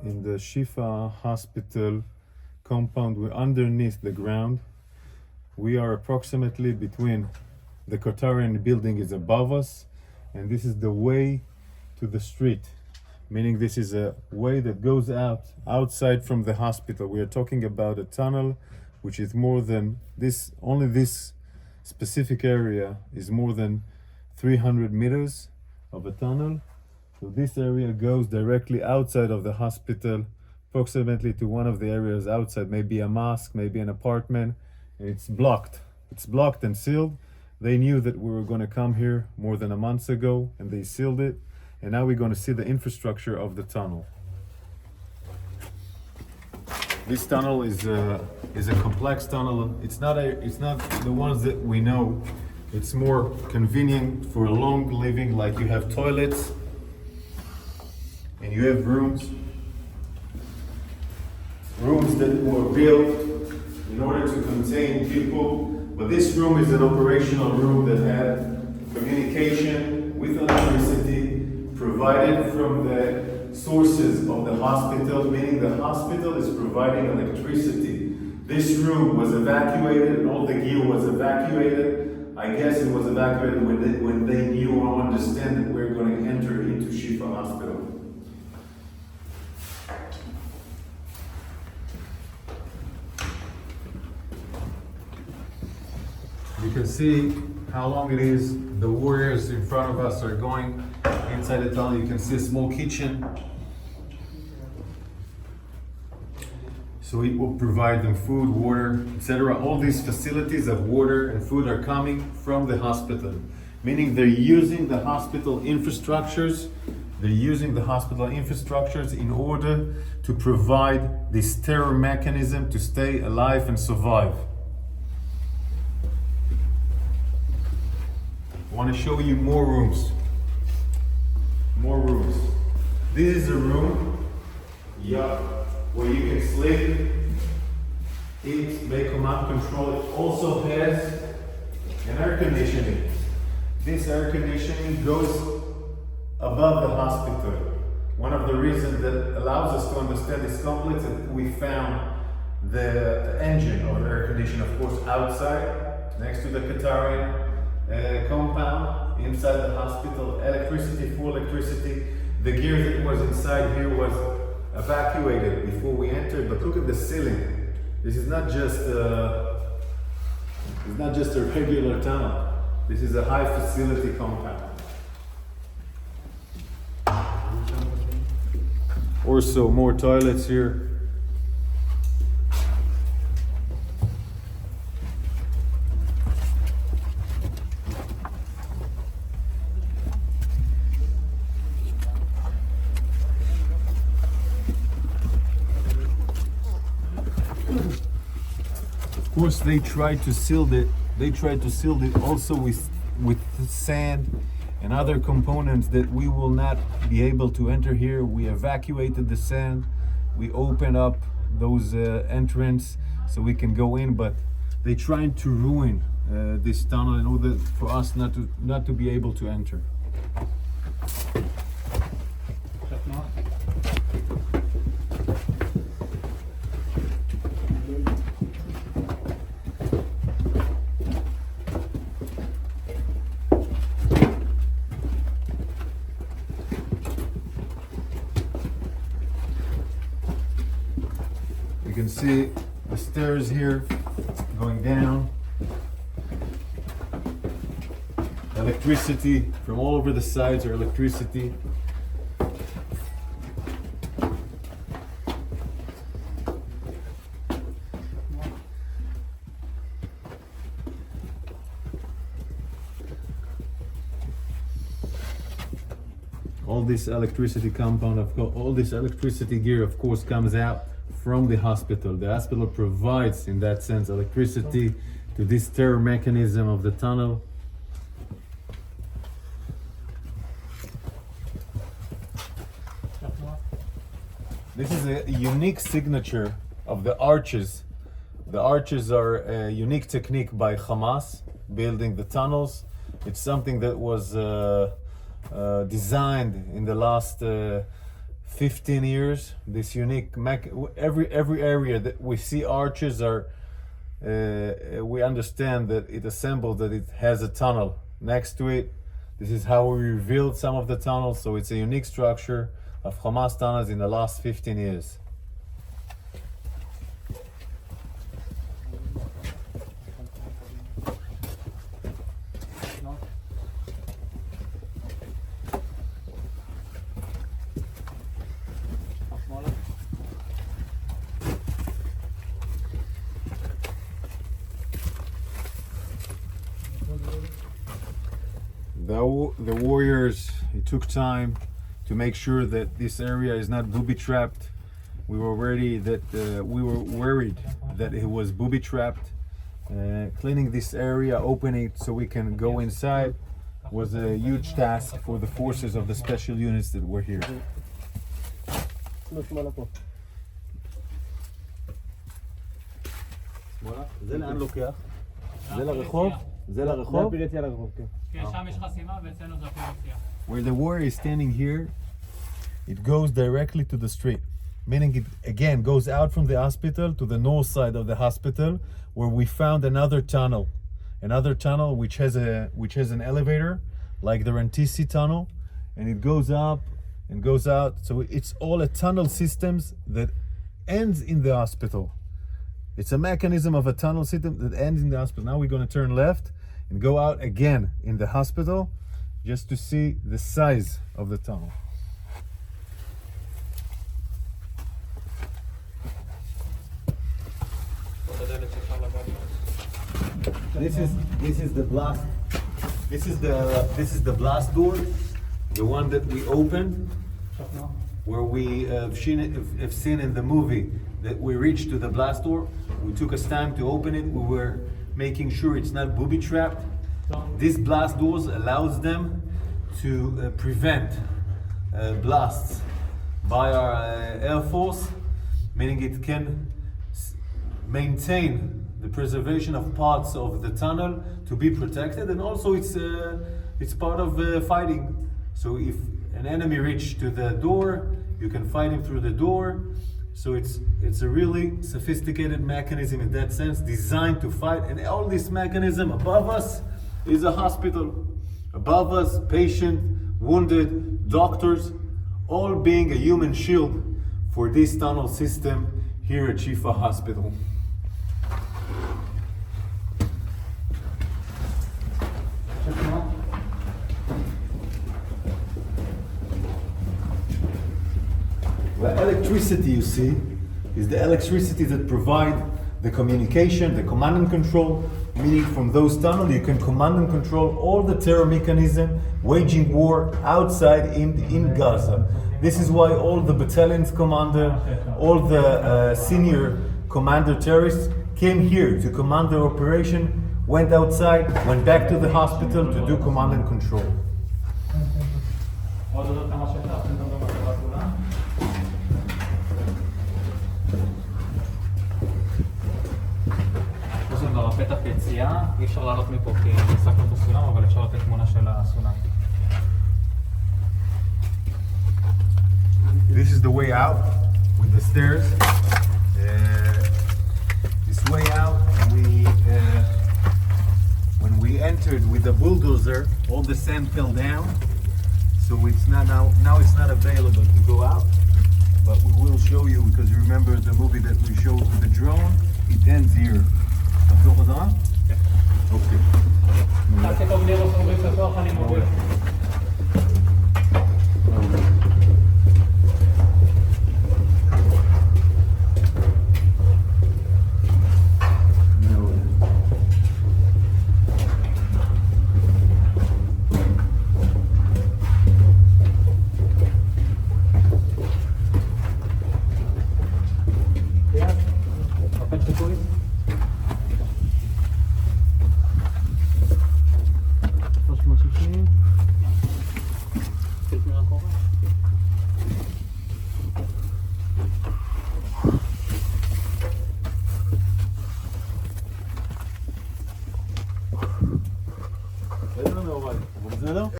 in the Shifa hospital compound. We're underneath the ground. We are approximately between the Qatarian building is above us, and this is the way to the street, meaning this is a way that goes outside from the hospital. We are talking about a tunnel which is more than this, only this specific area is more than 300 meters of a tunnel. So this area goes directly outside of the hospital, approximately to one of the areas outside, maybe a mosque, maybe an apartment, and it's blocked. It's blocked and sealed. They knew that we were going to come here more than a month ago, and they sealed it. And now we're going to see the infrastructure of the tunnel. This tunnel is a complex tunnel. It's not the ones that we know. It's more convenient for long living, like you have toilets and you have rooms that were built in order to contain people. But this room is an operational room that had communication with electricity provided from the sources of the hospital, meaning the hospital is providing electricity. This room was evacuated and all the gear was evacuated. I guess it was evacuated when they knew or understand that we're going to enter into Shifa Hospital. You can see how long it is. The warriors in front of us are going inside the tunnel. You can see a small kitchen. So it will provide them food, water, etc. All these facilities of water and food are coming from the hospital, meaning they're using the hospital infrastructures. They're using the hospital infrastructures in order to provide this terror mechanism to stay alive and survive. I want to show you more rooms. More rooms. This is a room, where you can sleep, eat, make command control. It also has an air conditioning. This air conditioning goes above the hospital. One of the reasons that allows us to understand this complex is that we found the engine of the air conditioner, of course, outside, next to the Qatarian compound, inside the hospital. Electricity, full electricity. The gear that was inside here was evacuated before we entered, but look at the ceiling. This is not just a regular tunnel. This is a high facility compound. Also more toilets here. Of course, they tried to seal it. They tried to seal it also with sand and other components that we will not be able to enter here. We evacuated the sand. We opened up those entrance so we can go in, but they tried to ruin this tunnel in order for us not to be able to enter. You can see the stairs here going down. Electricity from all over the sides are electricity. All this electricity compound, all this electricity gear, of course, comes out from the hospital. The hospital provides, in that sense, electricity to this terror mechanism of the tunnel. This is a unique signature of the arches. The arches are a unique technique by Hamas, building the tunnels. It's something that was designed in the last 15 years. This unique every area that we see arches are we understand that it assembled, that it has a tunnel next to it. This is how we revealed some of the tunnels, so it's a unique structure of Hamas tunnels in the last 15 years. The warriors, it took time to make sure that this area is not booby trapped. We were worried that it was booby trapped. Cleaning this area, opening it so we can go inside, was a huge task for the forces of the special units that were here. זה לאן לוקח? זה לרחוב? זה לרחוב? Where the warrior is standing here, it goes directly to the street. Meaning it again goes out from the hospital to the north side of the hospital, where we found another tunnel which has an elevator like the Rantisi tunnel, and it goes up and goes out. So it's all a tunnel systems that ends in the hospital. It's a mechanism of a tunnel system that ends in the hospital. Now we're going to turn left and go out again in the hospital just to see the size of the tunnel. This is the blast. This is the blast door, the one that we opened, where we have seen in the movie that we reached to the blast door. We took us time to open it. We were making sure it's not booby trapped. These blast doors allows them to prevent blasts by our Air Force, meaning it can maintain the preservation of parts of the tunnel to be protected, and also it's part of fighting. So if an enemy reaches to the door, you can fight him through the door. So it's a really sophisticated mechanism in that sense, designed to fight. And all this mechanism above us is a hospital. Above us, patient, wounded, doctors, all being a human shield for this tunnel system here at Shifa Hospital. The electricity you see is the electricity that provide the communication, the command and control, meaning from those tunnels you can command and control all the terror mechanism waging war outside in Gaza. This is why all the battalion's commander, all the senior commander terrorists came here to command their operation, went outside, went back to the hospital to do command and control. פתח יציאה, אי אפשר לעלות מפה כי נסקנו את הסולם, אבל אפשר לתת תמונה של הסולם. This is the way out with the stairs. This way out, when we entered with the bulldozer, all the sand fell down. So it's not now it's not available to go out. But we will show you, because you remember the movie that we showed with the drone, it ends here. Okay. תעשה טוב לראות, אני מוביל.